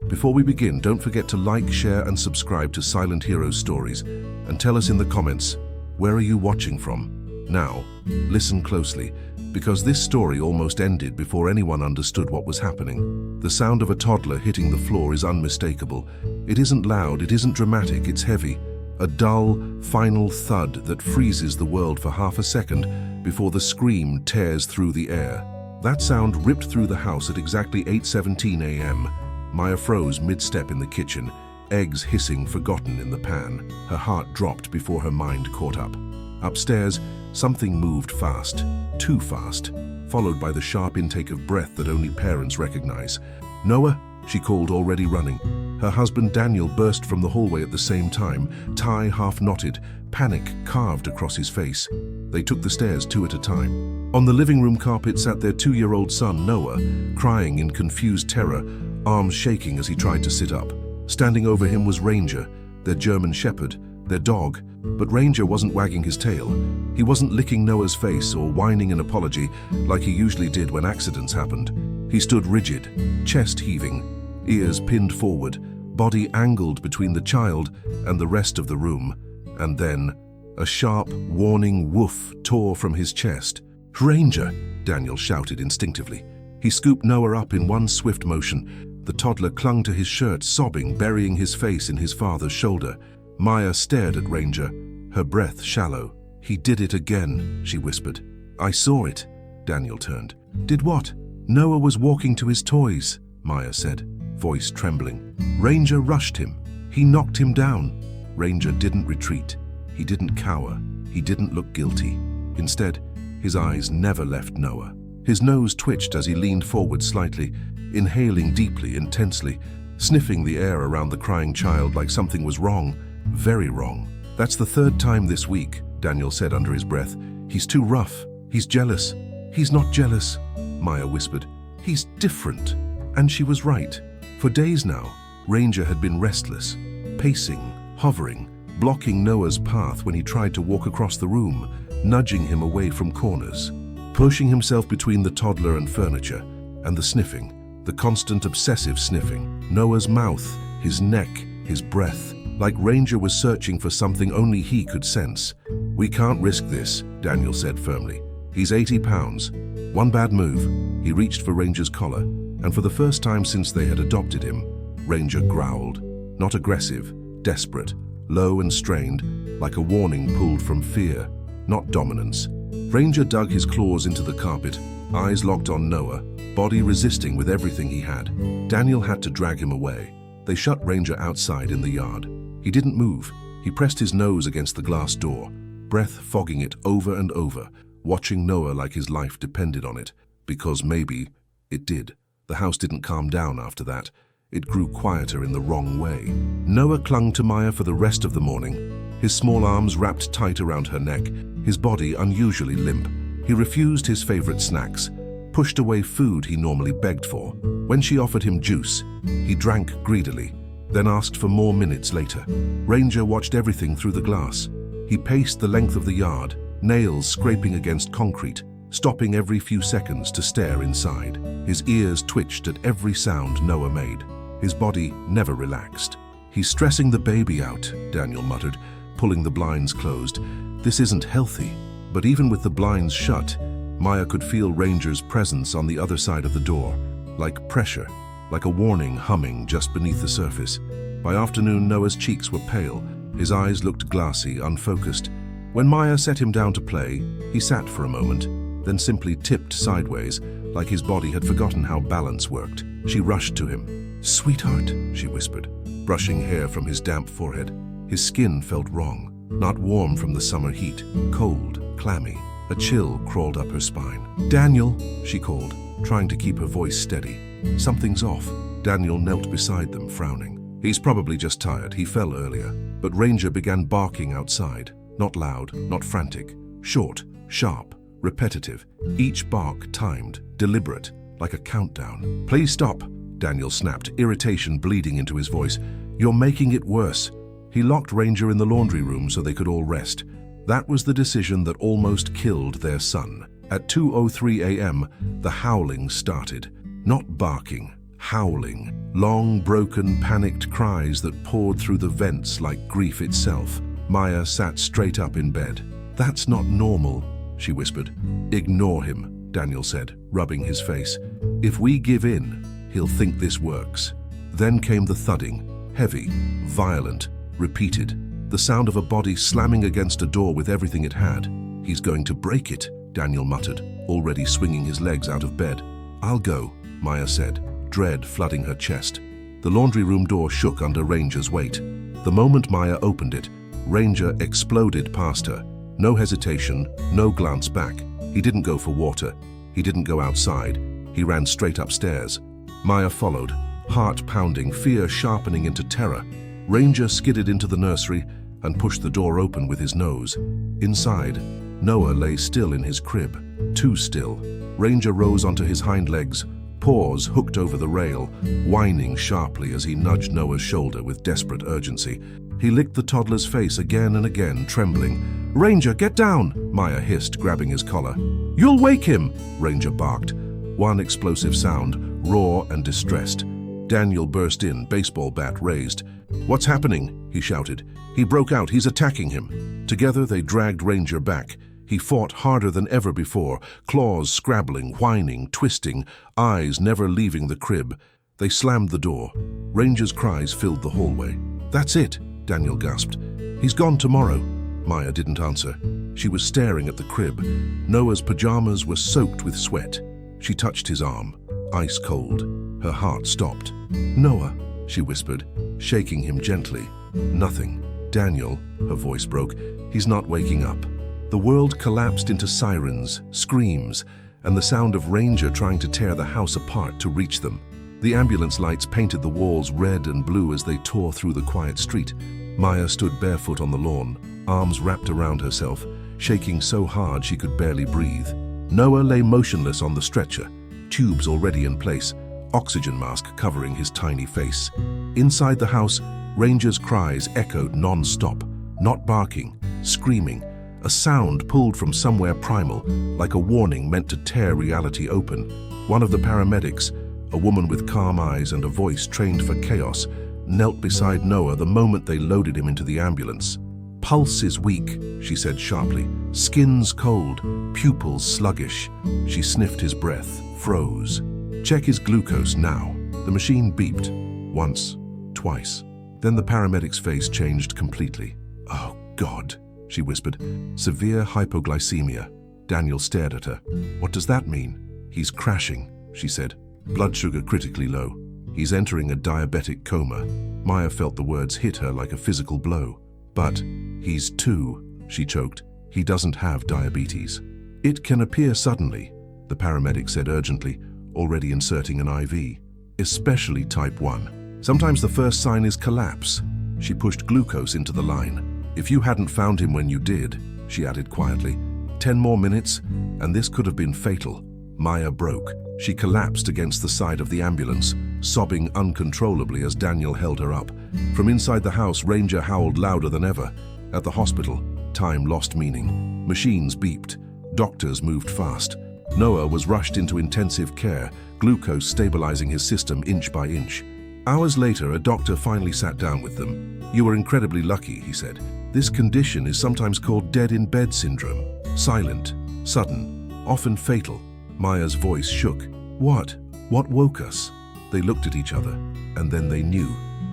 Before we begin, don't forget to like, share and subscribe to Silent Heroes Stories and tell us in the comments, where are you watching from? Now, listen closely, because this story almost ended before anyone understood what was happening. The sound of a toddler hitting the floor is unmistakable. It isn't loud, it isn't dramatic, it's heavy. A dull, final thud that freezes the world for half a second before the scream tears through the air. That sound ripped through the house at exactly 8:17 a.m. Maya froze mid-step in the kitchen, eggs hissing forgotten in the pan. Her heart dropped before her mind caught up. Upstairs, something moved fast, too fast, followed by the sharp intake of breath that only parents recognize. "Noah," she called, already running. Her husband Daniel burst from the hallway at the same time, tie half knotted, panic carved across his face. They took the stairs two at a time. On the living room carpet sat their 2-year-old son Noah, crying in confused terror, arms shaking as he tried to sit up. Standing over him was Ranger, their German shepherd, their dog, but Ranger wasn't wagging his tail. He wasn't licking Noah's face or whining an apology like he usually did when accidents happened. He stood rigid, chest heaving, ears pinned forward, body angled between the child and the rest of the room. And then, a sharp, warning woof tore from his chest. "Ranger!" Daniel shouted instinctively. He scooped Noah up in one swift motion. The toddler clung to his shirt, sobbing, burying his face in his father's shoulder. Maya stared at Ranger, her breath shallow. "He did it again," she whispered. "I saw it." Daniel turned. "Did what?" "Noah was walking to his toys," Maya said, voice trembling. "Ranger rushed him. He knocked him down." Ranger didn't retreat. He didn't cower. He didn't look guilty. Instead, his eyes never left Noah. His nose twitched as he leaned forward slightly, inhaling deeply, intensely, sniffing the air around the crying child like something was wrong, very wrong. "That's the third time this week," Daniel said under his breath. "He's too rough. He's jealous." "He's not jealous," Maya whispered. "He's different." And she was right. For days now, Ranger had been restless, pacing, hovering, blocking Noah's path when he tried to walk across the room, nudging him away from corners, pushing himself between the toddler and furniture, and the sniffing, the constant obsessive sniffing. Noah's mouth, his neck, his breath, like Ranger was searching for something only he could sense. "We can't risk this," Daniel said firmly. "He's 80 pounds. One bad move." He reached for Ranger's collar, and for the first time since they had adopted him, Ranger growled. Not aggressive, desperate, low and strained, like a warning pulled from fear, not dominance. Ranger dug his claws into the carpet, eyes locked on Noah, body resisting with everything he had. Daniel had to drag him away. They shut Ranger outside in the yard. He didn't move. He pressed his nose against the glass door, breath fogging it over and over, watching Noah like his life depended on it, because maybe it did. The house didn't calm down after that. It grew quieter in the wrong way. Noah clung to Maya for the rest of the morning, his small arms wrapped tight around her neck, his body unusually limp. He refused his favorite snacks, pushed away food he normally begged for. When she offered him juice, he drank greedily, then asked for more minutes later. Ranger watched everything through the glass. He paced the length of the yard, nails scraping against concrete, stopping every few seconds to stare inside. His ears twitched at every sound Noah made. His body never relaxed. "He's stressing the baby out," Daniel muttered, pulling the blinds closed. "This isn't healthy." But even with the blinds shut, Maya could feel Ranger's presence on the other side of the door, like pressure, like a warning humming just beneath the surface. By afternoon, Noah's cheeks were pale. His eyes looked glassy, unfocused. When Maya set him down to play, he sat for a moment, then simply tipped sideways, like his body had forgotten how balance worked. She rushed to him. "Sweetheart," she whispered, brushing hair from his damp forehead. His skin felt wrong, not warm from the summer heat, cold, clammy. A chill crawled up her spine. "Daniel," she called, trying to keep her voice steady. "Something's off." Daniel knelt beside them, frowning. "He's probably just tired. He fell earlier." But Ranger began barking outside. Not loud, not frantic. Short, sharp, repetitive. Each bark timed, deliberate, like a countdown. "Please stop," Daniel snapped, irritation bleeding into his voice. "You're making it worse." He locked Ranger in the laundry room so they could all rest. That was the decision that almost killed their son. At 2:03 a.m., the howling started. Not barking, howling, long, broken, panicked cries that poured through the vents like grief itself. Maya sat straight up in bed. "That's not normal," she whispered. "Ignore him," Daniel said, rubbing his face. "If we give in, he'll think this works." Then came the thudding, heavy, violent, repeated, the sound of a body slamming against a door with everything it had. "He's going to break it," Daniel muttered, already swinging his legs out of bed. "I'll go," Maya said, dread flooding her chest. The laundry room door shook under Ranger's weight. The moment Maya opened it, Ranger exploded past her. No hesitation, no glance back. He didn't go for water. He didn't go outside. He ran straight upstairs. Maya followed, heart pounding, fear sharpening into terror. Ranger skidded into the nursery and pushed the door open with his nose. Inside, Noah lay still in his crib, too still. Ranger rose onto his hind legs, paws hooked over the rail, whining sharply as he nudged Noah's shoulder with desperate urgency. He licked the toddler's face again and again, trembling. "Ranger, get down!" Maya hissed, grabbing his collar. "You'll wake him!" Ranger barked. One explosive sound, raw and distressed. Daniel burst in, baseball bat raised. "What's happening?" he shouted. "He broke out. He's attacking him." Together they dragged Ranger back. He fought harder than ever before, claws scrabbling, whining, twisting, eyes never leaving the crib. They slammed the door. Ranger's cries filled the hallway. "That's it," Daniel gasped. "He's gone tomorrow." Maya didn't answer. She was staring at the crib. Noah's pajamas were soaked with sweat. She touched his arm, ice cold. Her heart stopped. "Noah," she whispered, shaking him gently. "Nothing." "Daniel," her voice broke, "he's not waking up." The world collapsed into sirens, screams, and the sound of Ranger trying to tear the house apart to reach them. The ambulance lights painted the walls red and blue as they tore through the quiet street. Maya stood barefoot on the lawn, arms wrapped around herself, shaking so hard she could barely breathe. Noah lay motionless on the stretcher, tubes already in place, oxygen mask covering his tiny face. Inside the house, Ranger's cries echoed non-stop, not barking, screaming, a sound pulled from somewhere primal, like a warning meant to tear reality open. One of the paramedics, a woman with calm eyes and a voice trained for chaos, knelt beside Noah the moment they loaded him into the ambulance. "Pulse is weak," she said sharply. "Skin's cold, pupils sluggish." She sniffed his breath, froze. "Check his glucose now." The machine beeped. Once, twice. Then the paramedic's face changed completely. "Oh, God," she whispered. "Severe hypoglycemia." Daniel stared at her. "What does that mean?" "He's crashing," she said. "Blood sugar critically low. He's entering a diabetic coma." Maya felt the words hit her like a physical blow. "But he's 2, she choked. "He doesn't have diabetes." "It can appear suddenly," the paramedic said urgently, already inserting an IV. "Especially type 1. Sometimes the first sign is collapse." She pushed glucose into the line. "If you hadn't found him when you did," she added quietly, 10 more minutes, and this could have been fatal." Maya broke. She collapsed against the side of the ambulance, sobbing uncontrollably as Daniel held her up. From inside the house, Ranger howled louder than ever. At the hospital, time lost meaning. Machines beeped. Doctors moved fast. Noah was rushed into intensive care, glucose stabilizing his system inch by inch. Hours later, a doctor finally sat down with them. "You were incredibly lucky," he said. "This condition is sometimes called dead-in-bed syndrome. Silent, sudden, often fatal." Maya's voice shook. What woke us?" They looked at each other, and then they knew.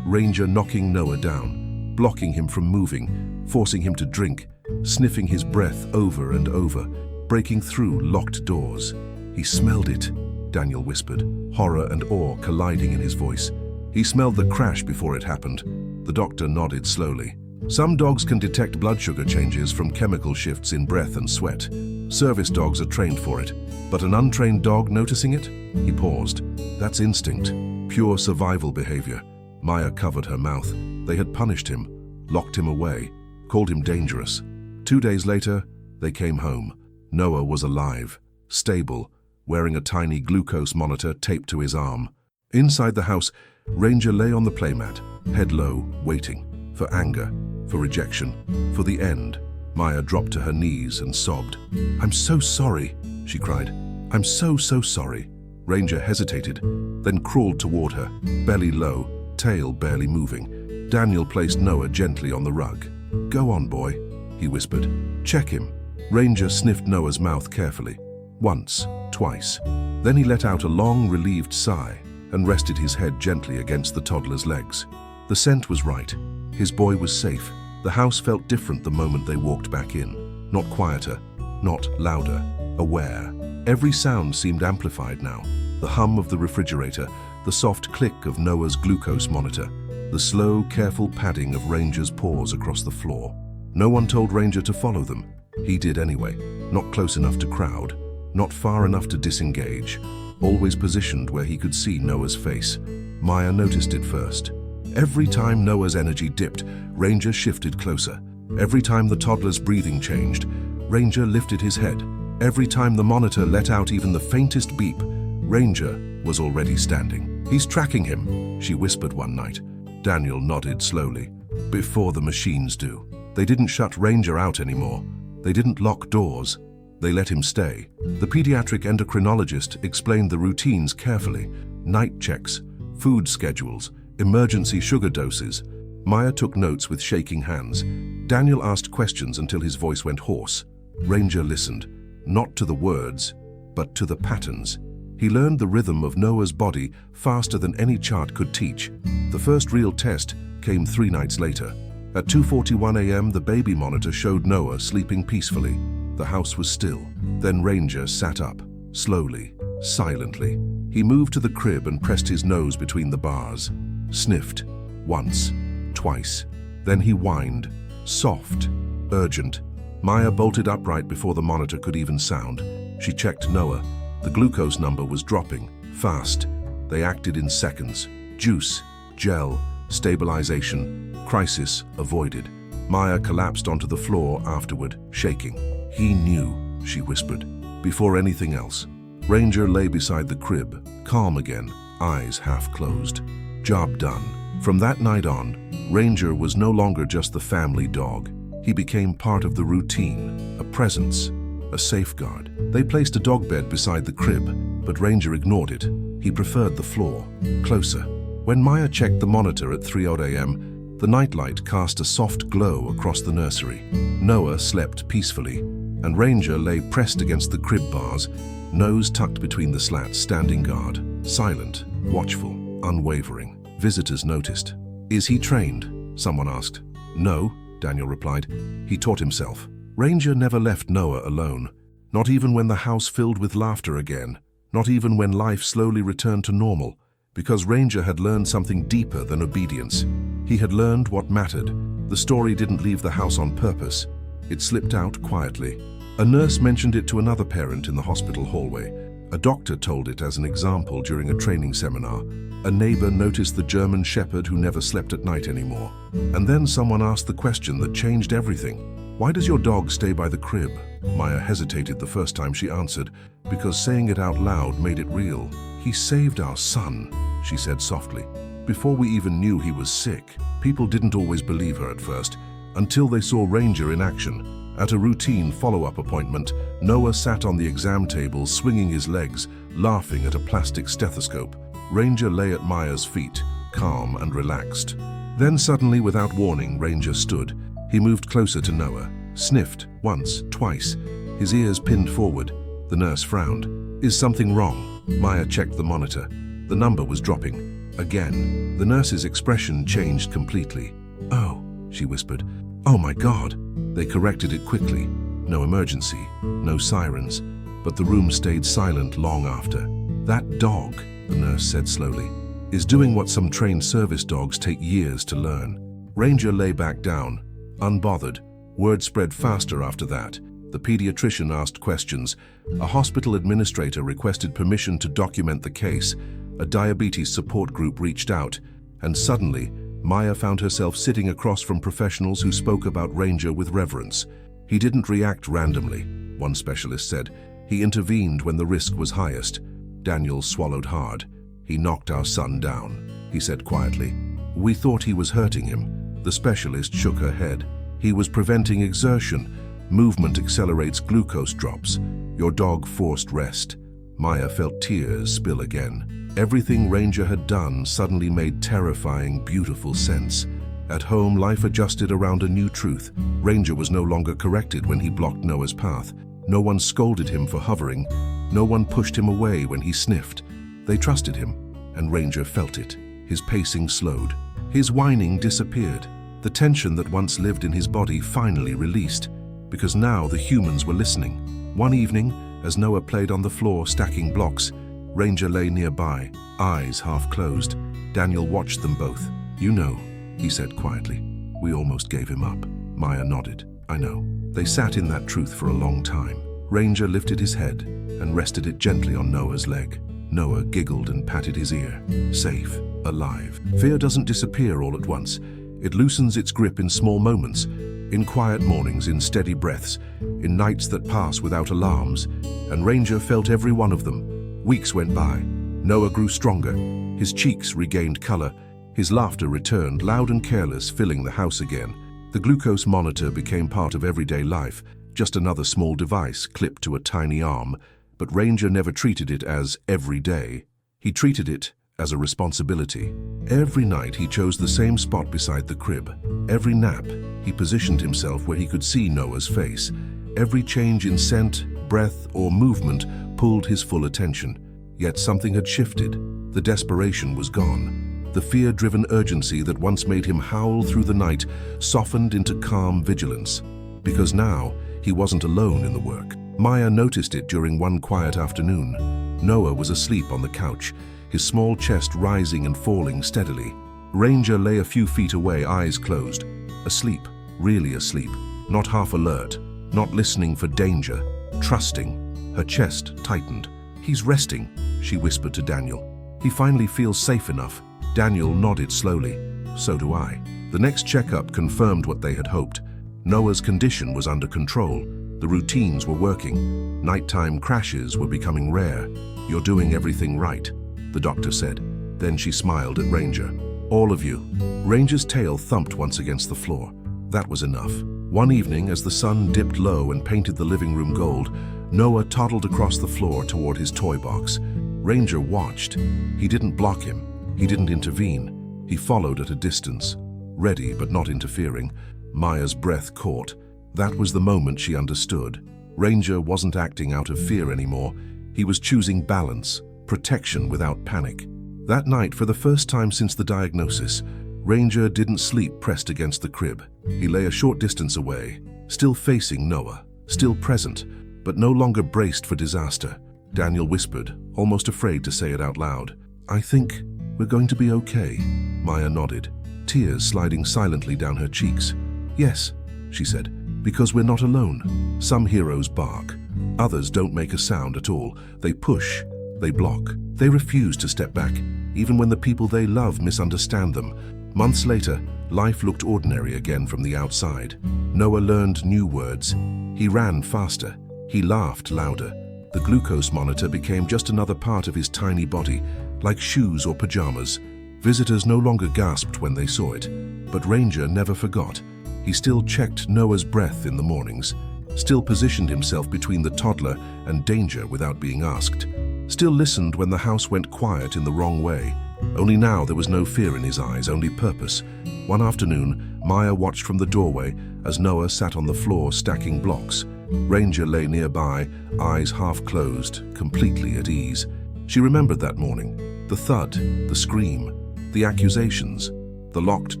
Ranger knocking Noah down, blocking him from moving, forcing him to drink, sniffing his breath over and over, breaking through locked doors. "He smelled it," Daniel whispered, horror and awe colliding in his voice. "He smelled the crash before it happened." The doctor nodded slowly. "Some dogs can detect blood sugar changes from chemical shifts in breath and sweat. Service dogs are trained for it. But an untrained dog noticing it?" He paused. "That's instinct, pure survival behavior." Maya covered her mouth. They had punished him, locked him away, called him dangerous. 2 days later, they came home. Noah was alive, stable, wearing a tiny glucose monitor taped to his arm. Inside the house, Ranger lay on the playmat, head low, waiting, for anger, for rejection, for the end. Maya dropped to her knees and sobbed. "I'm so sorry," she cried. "I'm so sorry." Ranger hesitated, then crawled toward her, belly low, tail barely moving. Daniel placed Noah gently on the rug. "Go on, boy," he whispered. "Check him." Ranger sniffed Noah's mouth carefully. Once, twice. Then he let out a long, relieved sigh and rested his head gently against the toddler's legs. The scent was right. His boy was safe. The house felt different the moment they walked back in. Not quieter, not louder, aware. Every sound seemed amplified now. The hum of the refrigerator, the soft click of Noah's glucose monitor, the slow, careful padding of Ranger's paws across the floor. No one told Ranger to follow them. He did anyway, not close enough to crowd, not far enough to disengage, always positioned where he could see Noah's face. Maya noticed it first. Every time Noah's energy dipped, Ranger shifted closer. Every time the toddler's breathing changed, Ranger lifted his head. Every time the monitor let out even the faintest beep, Ranger was already standing. "He's tracking him," she whispered one night. Daniel nodded slowly. "Before the machines do." They didn't shut Ranger out anymore. They didn't lock doors. They let him stay. The pediatric endocrinologist explained the routines carefully. Night checks, food schedules, emergency sugar doses. Maya took notes with shaking hands. Daniel asked questions until his voice went hoarse. Ranger listened, not to the words, but to the patterns. He learned the rhythm of Noah's body faster than any chart could teach. The first real test came 3 nights later. At 2:41 a.m., the baby monitor showed Noah sleeping peacefully. The house was still. Then Ranger sat up, slowly, silently. He moved to the crib and pressed his nose between the bars. Sniffed. Once, twice. Then he whined. Soft, urgent. Maya bolted upright before the monitor could even sound. She checked Noah. The glucose number was dropping, fast. They acted in seconds. Juice, gel, stabilization, crisis avoided. Maya collapsed onto the floor afterward, shaking. "He knew," she whispered, before anything else. Ranger lay beside the crib, calm again, eyes half closed. Job done. From that night on, Ranger was no longer just the family dog. He became part of the routine, a presence, a safeguard. They placed a dog bed beside the crib, but Ranger ignored it. He preferred the floor, closer. When Maya checked the monitor at 3 a.m., the nightlight cast a soft glow across the nursery. Noah slept peacefully, and Ranger lay pressed against the crib bars, nose tucked between the slats, standing guard, silent, watchful, unwavering. Visitors noticed. "Is he trained?" someone asked. "No," Daniel replied. "He taught himself." Ranger never left Noah alone, not even when the house filled with laughter again, not even when life slowly returned to normal, because Ranger had learned something deeper than obedience. He had learned what mattered. The story didn't leave the house on purpose. It slipped out quietly. A nurse mentioned it to another parent in the hospital hallway. A doctor told it as an example during a training seminar. A neighbor noticed the German shepherd who never slept at night anymore. And then someone asked the question that changed everything. "Why does your dog stay by the crib?" Maya hesitated the first time she answered, because saying it out loud made it real. "He saved our son," she said softly. "Before we even knew he was sick." People didn't always believe her at first, until they saw Ranger in action. At a routine follow-up appointment, Noah sat on the exam table swinging his legs, laughing at a plastic stethoscope. Ranger lay at Maya's feet, calm and relaxed. Then suddenly, without warning, Ranger stood. He moved closer to Noah, sniffed once, twice, his ears pinned forward. The nurse frowned. "Is something wrong?" Maya checked the monitor. The number was dropping. Again, the nurse's expression changed completely. "Oh," she whispered. "Oh my God." They corrected it quickly. No emergency, no sirens, but the room stayed silent long after. "That dog," the nurse said slowly, "is doing what some trained service dogs take years to learn." Ranger lay back down, unbothered. Word spread faster after that. The pediatrician asked questions. A hospital administrator requested permission to document the case. A diabetes support group reached out, and suddenly, Maya found herself sitting across from professionals who spoke about Ranger with reverence. "He didn't react randomly," one specialist said. "He intervened when the risk was highest." Daniel swallowed hard. "He knocked our son down," he said quietly. "We thought he was hurting him." The specialist shook her head. "He was preventing exertion. Movement accelerates glucose drops. Your dog forced rest." Maya felt tears spill again. Everything Ranger had done suddenly made terrifying, beautiful sense. At home, life adjusted around a new truth. Ranger was no longer corrected when he blocked Noah's path. No one scolded him for hovering. No one pushed him away when he sniffed. They trusted him, and Ranger felt it. His pacing slowed. His whining disappeared. The tension that once lived in his body finally released, because now the humans were listening. One evening, as Noah played on the floor stacking blocks, Ranger lay nearby, eyes half closed. Daniel watched them both. "You know," he said quietly, "we almost gave him up." Maya nodded. "I know." They sat in that truth for a long time. Ranger lifted his head and rested it gently on Noah's leg. Noah giggled and patted his ear. Safe, alive. Fear doesn't disappear all at once. It loosens its grip in small moments, in quiet mornings, in steady breaths, in nights that pass without alarms, and Ranger felt every one of them. Weeks went by. Noah grew stronger. His cheeks regained color. His laughter returned, loud and careless, filling the house again. The glucose monitor became part of everyday life, just another small device clipped to a tiny arm. But Ranger never treated it as every day. He treated it as a responsibility. Every night he chose the same spot beside the crib. Every nap, he positioned himself where he could see Noah's face. Every change in scent, breath, or movement pulled his full attention. Yet something had shifted. The desperation was gone. The fear-driven urgency that once made him howl through the night softened into calm vigilance. Because now, he wasn't alone in the work. Maya noticed it during one quiet afternoon. Noah was asleep on the couch, his small chest rising and falling steadily. Ranger lay a few feet away, eyes closed. Asleep, really asleep. Not half alert, not listening for danger, trusting. Her chest tightened. "He's resting," she whispered to Daniel. "He finally feels safe enough." Daniel nodded slowly. "So do I." The next checkup confirmed what they had hoped. Noah's condition was under control. The routines were working. Nighttime crashes were becoming rare. "You're doing everything right," the doctor said. Then she smiled at Ranger. "All of you." Ranger's tail thumped once against the floor. That was enough. One evening, as the sun dipped low and painted the living room gold, Noah toddled across the floor toward his toy box. Ranger watched. He didn't block him. He didn't intervene. He followed at a distance, ready but not interfering. Maya's breath caught. That was the moment she understood. Ranger wasn't acting out of fear anymore. He was choosing balance, protection without panic. That night, for the first time since the diagnosis, Ranger didn't sleep pressed against the crib. He lay a short distance away, still facing Noah, still present, but no longer braced for disaster. Daniel whispered, almost afraid to say it out loud. "I think we're going to be okay." Maya nodded, tears sliding silently down her cheeks. "Yes," she said, "because we're not alone. Some heroes bark. Others don't make a sound at all. They push, they block, they refuse to step back, even when the people they love misunderstand them." Months later, life looked ordinary again from the outside. Noah learned new words. He ran faster. He laughed louder. The glucose monitor became just another part of his tiny body, like shoes or pajamas. Visitors no longer gasped when they saw it. But Ranger never forgot. He still checked Noah's breath in the mornings, still positioned himself between the toddler and danger without being asked, still listened when the house went quiet in the wrong way. Only now there was no fear in his eyes, only purpose. One afternoon, Maya watched from the doorway as Noah sat on the floor stacking blocks. Ranger lay nearby, eyes half closed, completely at ease. She remembered that morning, the thud, the scream, the accusations, the locked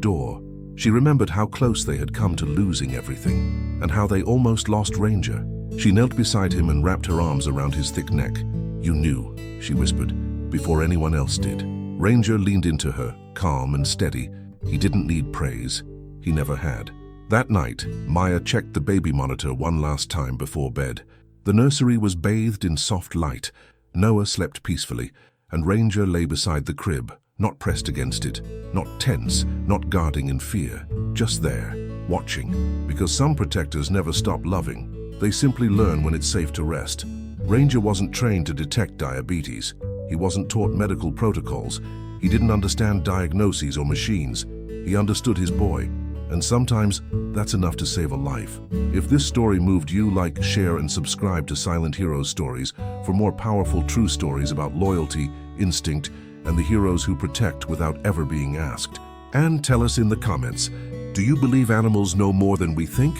door. She remembered how close they had come to losing everything, and how they almost lost Ranger. She knelt beside him and wrapped her arms around his thick neck. "You knew," she whispered, "before anyone else did." Ranger leaned into her, calm and steady. He didn't need praise. He never had. That night, Maya checked the baby monitor one last time before bed. The nursery was bathed in soft light. Noah slept peacefully, and Ranger lay beside the crib, not pressed against it, not tense, not guarding in fear, just there, watching. Because some protectors never stop loving. They simply learn when it's safe to rest. Ranger wasn't trained to detect diabetes. He wasn't taught medical protocols. He didn't understand diagnoses or machines. He understood his boy, And sometimes, that's enough to save a life. If this story moved you, like, share, and subscribe to Silent Heroes Stories for more powerful true stories about loyalty, instinct, and the heroes who protect without ever being asked. And tell us in the comments, do you believe animals know more than we think?